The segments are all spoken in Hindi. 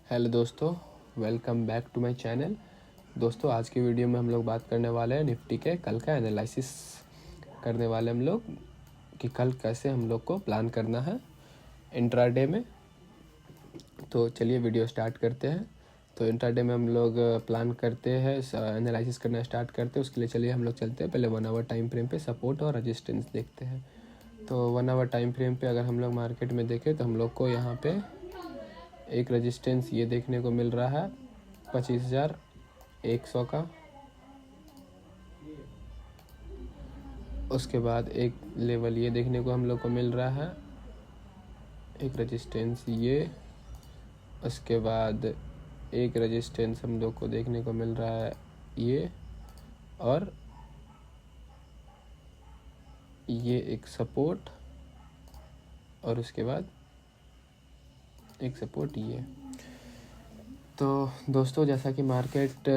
हेलो दोस्तों, welcome back to my channel. दोस्तों, आज की वीडियो में हम लोग बात करने वाले हैं निफ्टी के कल का एनालिसिस करने वाले हम लोग कि कल कैसे हम लोग को प्लान करना है इंट्राडे में। तो चलिए वीडियो स्टार्ट करते हैं। तो इंट्राडे में हम लोग प्लान करते हैं, एनालिसिस करना स्टार्ट करते हैं। उसके लिए चलिए हम लोग चलते हैं। पहले 1 आवर टाइम फ्रेम पे सपोर्ट और रेजिस्टेंस देखते हैं। तो 1 आवर टाइम फ्रेम पे अगर हम लोग मार्केट में देखें तो हम लोग को यहाँ पे एक रेजिस्टेंस ये देखने को मिल रहा है 25,100 का। उसके बाद एक लेवल ये देखने को हम लोग को मिल रहा है, एक रेजिस्टेंस ये। उसके बाद एक रेजिस्टेंस हम लोग को देखने को मिल रहा है ये, और ये एक सपोर्ट, और उसके बाद एक सपोर्ट ये। तो दोस्तों, जैसा कि मार्केट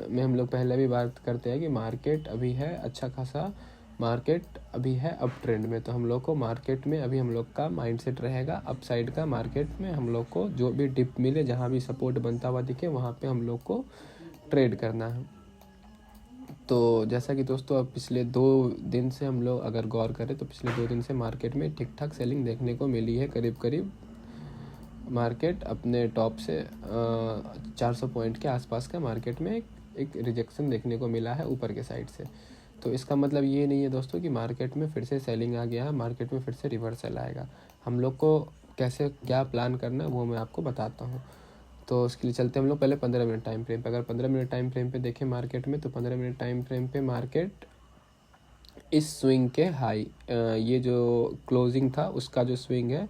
में हम लोग पहले भी बात करते हैं कि मार्केट अभी है अच्छा खासा, मार्केट अभी है अप ट्रेंड में। तो हम लोग को मार्केट में अभी हम लोग का माइंडसेट रहेगा अप साइड का। मार्केट में हम लोग को जो भी डिप मिले, जहाँ भी सपोर्ट बनता हुआ दिखे, वहाँ पे हम लोग को ट्रेड करना है। तो जैसा कि दोस्तों अब पिछले 2 दिन से हम लोग अगर गौर करें तो पिछले 2 दिन से मार्केट में ठीक ठाक सेलिंग देखने को मिली है। करीब करीब मार्केट अपने टॉप से 400 पॉइंट के आसपास का मार्केट में एक रिजेक्शन देखने को मिला है ऊपर के साइड से। तो इसका मतलब ये नहीं है दोस्तों कि मार्केट में फिर से सेलिंग आ गया है, मार्केट में फिर से रिवर्सल आएगा। हम लोग को कैसे क्या प्लान करना है वो मैं आपको बताता हूँ। तो उसके लिए चलते हैं हम लोग पहले 15 मिनट टाइम फ्रेम पे। अगर 15 मिनट टाइम फ्रेम पे देखें मार्केट में, तो 15 मिनट टाइम फ्रेम पे मार्केट इस स्विंग के हाई, ये जो क्लोजिंग था उसका जो स्विंग है,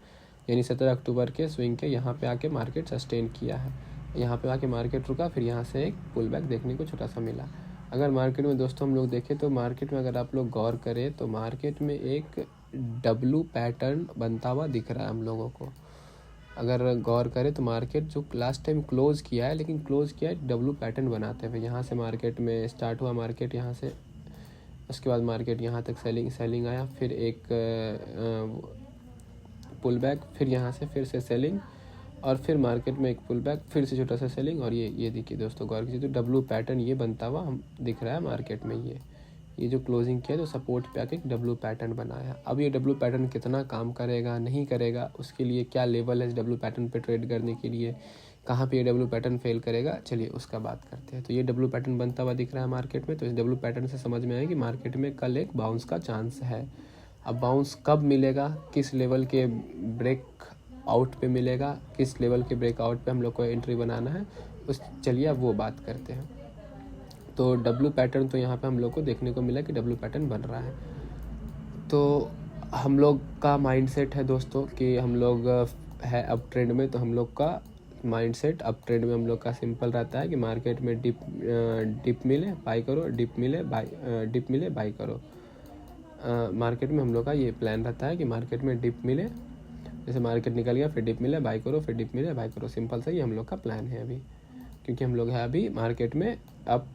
यानी 17 अक्टूबर के स्विंग के, यहाँ पे आके मार्केट सस्टेन किया है। यहाँ पे आके मार्केट रुका, फिर यहाँ से एक पुल बैक देखने को छोटा सा मिला। अगर मार्केट में दोस्तों हम लोग देखें तो मार्केट में अगर आप लोग गौर करें तो मार्केट में एक डब्लू पैटर्न बनता हुआ दिख रहा है हम लोगों को। अगर गौर करें तो मार्केट जो लास्ट टाइम क्लोज़ किया है, लेकिन क्लोज़ किया है डब्लू पैटर्न बनाते हुए। यहाँ से मार्केट में स्टार्ट हुआ, मार्केट यहाँ से, उसके बाद मार्केट यहाँ तक सेलिंग आया, फिर एक पुल बैक, फिर यहाँ से फिर से सेलिंग, और फिर मार्केट में एक पुल बैक, फिर से छोटा सा सेलिंग। और ये देखिए दोस्तों, गौर कीजिए तो डब्लू पैटर्न ये बनता हुआ हम दिख रहा है मार्केट में। ये जो क्लोजिंग किया तो सपोर्ट पे आके एक डब्लू पैटर्न बनाया। अब ये डब्लू पैटर्न कितना काम करेगा नहीं करेगा, उसके लिए क्या लेवल है इस डब्लू पैटर्न पे ट्रेड करने के लिए, कहाँ पे ये डब्लू पैटर्न फेल करेगा, चलिए उसका बात करते हैं। तो ये डब्लू पैटर्न बनता हुआ दिख रहा है मार्केट में। तो इस डब्लू पैटर्न से समझ में आया कि मार्केट में कल एक बाउंस का चांस है। अब बाउंस कब मिलेगा, किस लेवल के ब्रेक आउट पे मिलेगा, किस लेवल के ब्रेकआउट पे हम लोग को एंट्री बनाना है, उस चलिए अब वो बात करते हैं। तो डब्लू पैटर्न तो यहाँ पे हम लोग को देखने को मिला कि डब्लू पैटर्न बन रहा है। तो हम लोग का माइंडसेट है दोस्तों कि हम लोग है अप ट्रेंड में। तो हम लोग का माइंडसेट अप ट्रेंड में हम लोग का सिंपल रहता है कि मार्केट में डिप मिले बाई करो, डिप मिले बाई करो। मार्केट में हम लोग का ये प्लान रहता है कि मार्केट में डिप मिले, जैसे मार्केट निकल गया फिर डिप मिले बाई करो, फिर डिप मिले बाई करो। सिंपल सा ये हम लोग का प्लान है अभी, क्योंकि हम लोग है अभी मार्केट में अप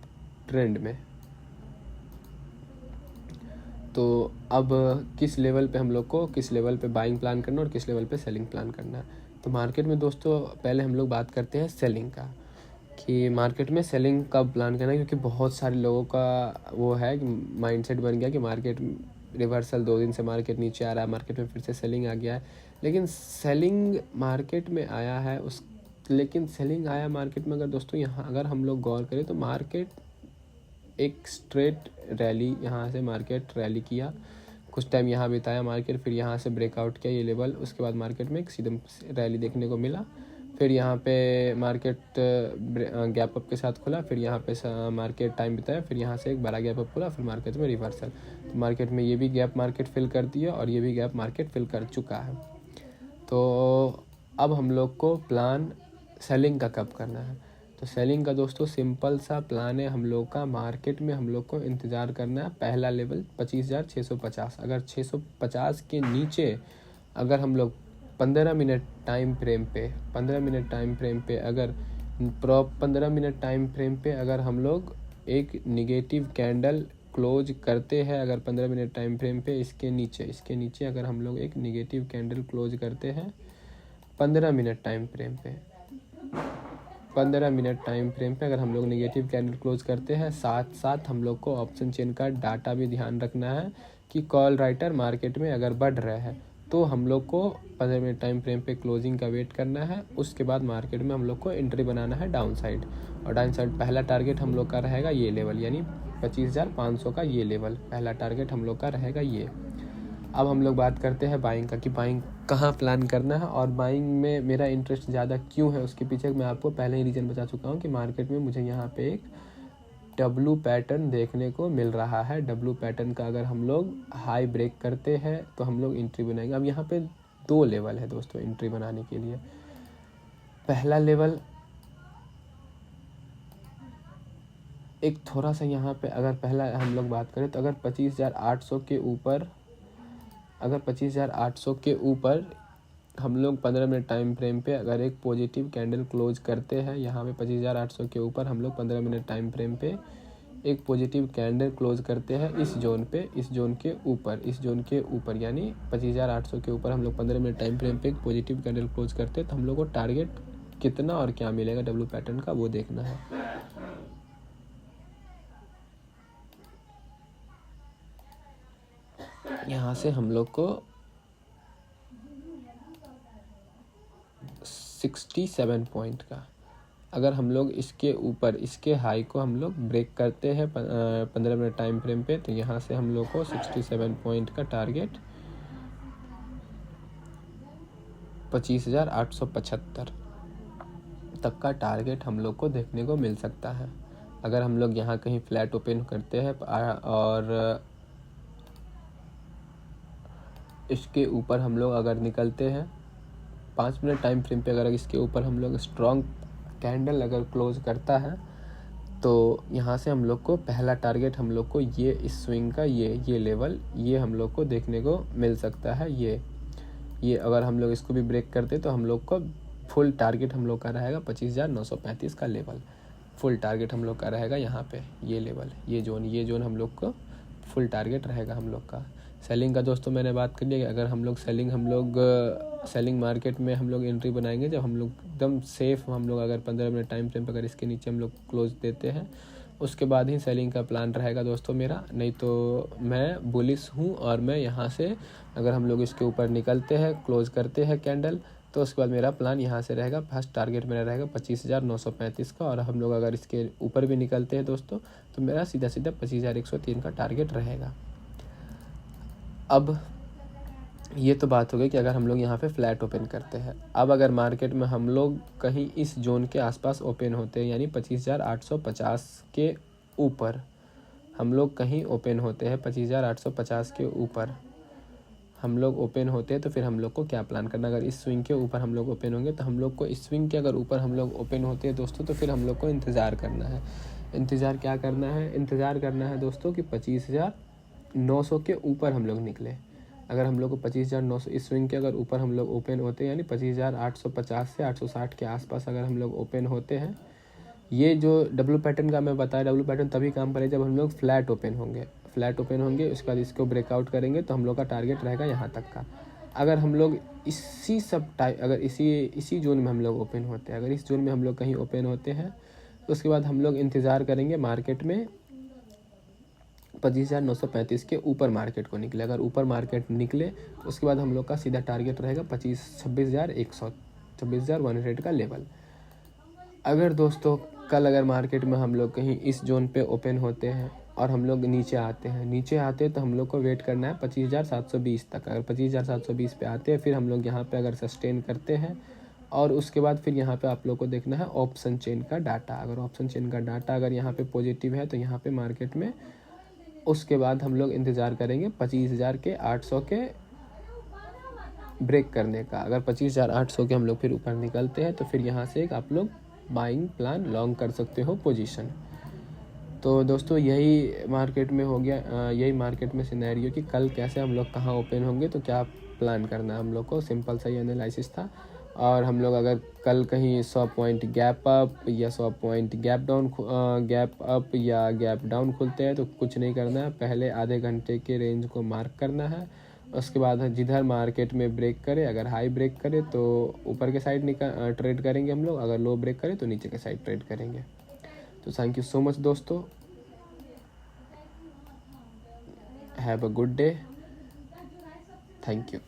ट्रेंड में। तो अब किस लेवल पे हम लोग को, किस लेवल पे बाइंग प्लान करना और किस लेवल पे सेलिंग प्लान करना है। तो मार्केट में दोस्तों पहले हम लोग बात करते हैं सेलिंग का, कि मार्केट में सेलिंग कब प्लान करना है। क्योंकि बहुत सारे लोगों का वो है कि माइंडसेट बन गया कि मार्केट रिवर्सल 2 दिन से मार्केट नीचे आ रहा है, मार्केट में फिर से सेलिंग आ गया है। लेकिन सेलिंग मार्केट में आया है लेकिन सेलिंग आया मार्केट में, अगर दोस्तों यहाँ अगर हम लोग गौर करें तो मार्केट एक स्ट्रेट रैली, यहाँ से मार्केट रैली किया, कुछ टाइम यहाँ बिताया मार्केट, फिर यहाँ से ब्रेकआउट किया ये लेवल, उसके बाद मार्केट में एक सीधम रैली देखने को मिला। फिर यहाँ पे मार्केट गैप अप के साथ खुला, फिर यहाँ पे मार्केट टाइम बिताया, फिर यहाँ से एक बड़ा गैप अप खुला, फिर मार्केट में रिवर्सल। तो मार्केट में ये भी गैप मार्केट फिल कर दिया और ये भी गैप मार्केट फिल कर चुका है। तो अब हम लोग को प्लान सेलिंग का कब करना है। तो सेलिंग का दोस्तों सिंपल सा प्लान है हम लोग का, मार्केट में हम लोग को इंतज़ार करना है पहला लेवल 25,650। अगर 650 के नीचे अगर हम लोग 15 मिनट टाइम फ्रेम पे 15 मिनट टाइम फ्रेम पे अगर 15 मिनट टाइम फ्रेम पे अगर हम लोग एक निगेटिव कैंडल क्लोज करते हैं, अगर 15 मिनट टाइम फ्रेम पे इसके नीचे अगर हम लोग एक निगेटिव कैंडल क्लोज करते हैं 15 मिनट टाइम फ्रेम पे, 15 मिनट टाइम फ्रेम पे अगर हम लोग नेगेटिव कैंडल क्लोज करते हैं, साथ साथ हम लोग को ऑप्शन चेन का डाटा भी ध्यान रखना है कि कॉल राइटर मार्केट में अगर बढ़ रहा है तो हम लोग को 15 मिनट टाइम फ्रेम पे क्लोजिंग का वेट करना है। उसके बाद मार्केट में हम लोग को एंट्री बनाना है डाउन साइड। और डाउन साइड पहला टारगेट हम लोग का रहेगा ये लेवल, यानी 25,500 का ये लेवल पहला टारगेट हम लोग का रहेगा ये। अब हम लोग बात करते हैं बाइंग का कि बाइंग कहाँ प्लान करना है और बाइंग में मेरा इंटरेस्ट ज़्यादा क्यों है। उसके पीछे मैं आपको पहले ही रीज़न बता चुका हूँ कि मार्केट में मुझे यहाँ पे एक डब्लू पैटर्न देखने को मिल रहा है। डब्लू पैटर्न का अगर हम लोग हाई ब्रेक करते हैं तो हम लोग एंट्री बनाएंगे। अब यहाँ पे 2 लेवल है दोस्तों एंट्री बनाने के लिए। पहला लेवल एक थोड़ा सा यहाँ पे अगर पहला हम लोग बात करें तो अगर 25,800 के ऊपर, अगर 25,800 के ऊपर हम लोग 15 मिनट टाइम फ्रेम पे अगर एक पॉजिटिव कैंडल क्लोज करते हैं, यहाँ पे 25,800 के ऊपर हम लोग 15 मिनट टाइम फ्रेम पे एक पॉजिटिव कैंडल क्लोज करते हैं इस जोन पे, इस जोन के ऊपर, इस जोन के ऊपर यानी 25,800 के ऊपर हम लोग 15 मिनट टाइम फ्रेम पे एक पॉजिटिव कैंडल क्लोज करते हैं तो हम लोग को टारगेट कितना और क्या मिलेगा डब्लू पैटर्न का वो देखना है। यहाँ से हम लोग को 67 पॉइंट का अगर हम लोग इसके ऊपर इसके हाई को हम लोग ब्रेक करते हैं 15 मिनट टाइम फ्रेम पे तो यहाँ से हम लोग को 67 पॉइंट का टारगेट 25,875 तक का टारगेट हम लोग को देखने को मिल सकता है। अगर हम लोग यहाँ कहीं फ्लैट ओपन करते हैं और इसके ऊपर हम लोग अगर निकलते हैं 5 मिनट टाइम फ्रेम पे अगर इसके ऊपर हम लोग स्ट्रॉन्ग कैंडल अगर क्लोज करता है तो यहाँ से हम लोग को पहला टारगेट हम लोग को ये इस स्विंग का ये लेवल ये हम लोग को देखने को मिल सकता है। ये अगर हम लोग इसको भी ब्रेक करते तो हम लोग को फुल टारगेट हम लोग का रहेगा 25,935 का लेवल। फुल टारगेट हम लोग का रहेगा यहाँ पे ये लेवल, ये जोन हम लोग को फुल टारगेट रहेगा हम लोग का। सेलिंग का दोस्तों मैंने बात कर लिया कि अगर हम लोग सेलिंग मार्केट में हम लोग एंट्री बनाएंगे जब हम लोग एकदम सेफ हम लोग अगर 15 मिनट टाइम फ्रेम पर अगर इसके नीचे हम लोग क्लोज देते हैं उसके बाद ही सेलिंग का प्लान रहेगा दोस्तों मेरा। नहीं तो मैं बुलिश हूँ और मैं यहाँ से अगर हम लोग इसके ऊपर निकलते हैं क्लोज करते हैं कैंडल तो उसके बाद मेरा प्लान यहाँ से रहेगा, फर्स्ट टारगेट मेरा रहेगा 25,935 का और हम लोग अगर इसके ऊपर भी निकलते हैं दोस्तों तो मेरा सीधा 25,103 का टारगेट रहेगा। अब ये तो बात हो गई कि अगर हम लोग यहाँ पे फ्लैट ओपन करते हैं। अब अगर मार्केट में हम लोग कहीं इस जोन के आसपास ओपन होते हैं यानी 25,850 के ऊपर हम लोग कहीं ओपन होते हैं, 25,850 के ऊपर हम लोग ओपन होते हैं तो फिर हम लोग को क्या प्लान करना। अगर इस स्विंग के ऊपर हम लोग ओपन होंगे तो हम लोग को इस स्विंग के अगर ऊपर हम लोग ओपन होते हैं दोस्तों तो फिर हम लोग को इंतज़ार करना है। इंतज़ार क्या करना है, इंतज़ार करना है दोस्तों कि 25,900 के ऊपर हम लोग निकले। अगर हम लोग को 25,900 इस स्विंग के अगर ऊपर हम लोग ओपन होते हैं यानी 25,850 से 860 के आसपास अगर हम लोग ओपन होते हैं, ये जो डब्लू पैटर्न का मैं बताया, डब्लू पैटर्न तभी काम करेगा जब हम लोग फ्लैट ओपन होंगे उसके बाद इसको ब्रेकआउट करेंगे तो हम लोग का टारगेट रहेगा यहाँ तक का। अगर हम लोग अगर इसी जोन में हम लोग ओपन होते हैं, अगर इस जोन में हम लोग कहीं ओपन होते हैं तो उसके बाद हम लोग इंतज़ार करेंगे मार्केट में 25,935 के ऊपर मार्केट को निकले। अगर ऊपर मार्केट निकले तो उसके बाद हम लोग का सीधा टारगेट रहेगा 26,100 का लेवल। अगर दोस्तों कल अगर मार्केट में हम लोग कहीं इस जोन पे ओपन होते हैं और हम लोग नीचे आते हैं तो हम लोग को वेट करना है 25,720 तक। अगर 25,720 पे आते हैं फिर हम लोग यहाँ पे अगर सस्टेन करते हैं और उसके बाद फिर यहाँ पे आप लोग को देखना है ऑप्शन चेन का डाटा। अगर ऑप्शन चेन का डाटा अगर यहाँ पे पॉजिटिव है तो यहाँ पे मार्केट में उसके बाद हम लोग इंतज़ार करेंगे 25,800 के ब्रेक करने का। अगर 25,800 के हम लोग फिर ऊपर निकलते हैं तो फिर यहाँ से एक आप लोग बाइंग प्लान लॉन्ग कर सकते हो पोजीशन। तो दोस्तों यही मार्केट में हो गया, यही मार्केट में सिनेरियो कि कल कैसे हम लोग कहाँ ओपन होंगे तो क्या प्लान करना है हम लोग को। सिंपल सा ही एनालिसिस था। और हम लोग अगर कल कहीं 100 पॉइंट गैप अप या 100 पॉइंट गैप अप या गैप डाउन खुलते हैं तो कुछ नहीं करना है, पहले आधे घंटे के रेंज को मार्क करना है उसके बाद जिधर मार्केट में ब्रेक करे, अगर हाई ब्रेक करे तो ऊपर के साइड ट्रेड करेंगे हम लोग, अगर लो ब्रेक करे तो नीचे के साइड ट्रेड करेंगे। तो थैंक यू सो मच दोस्तों, have a good day, thank you.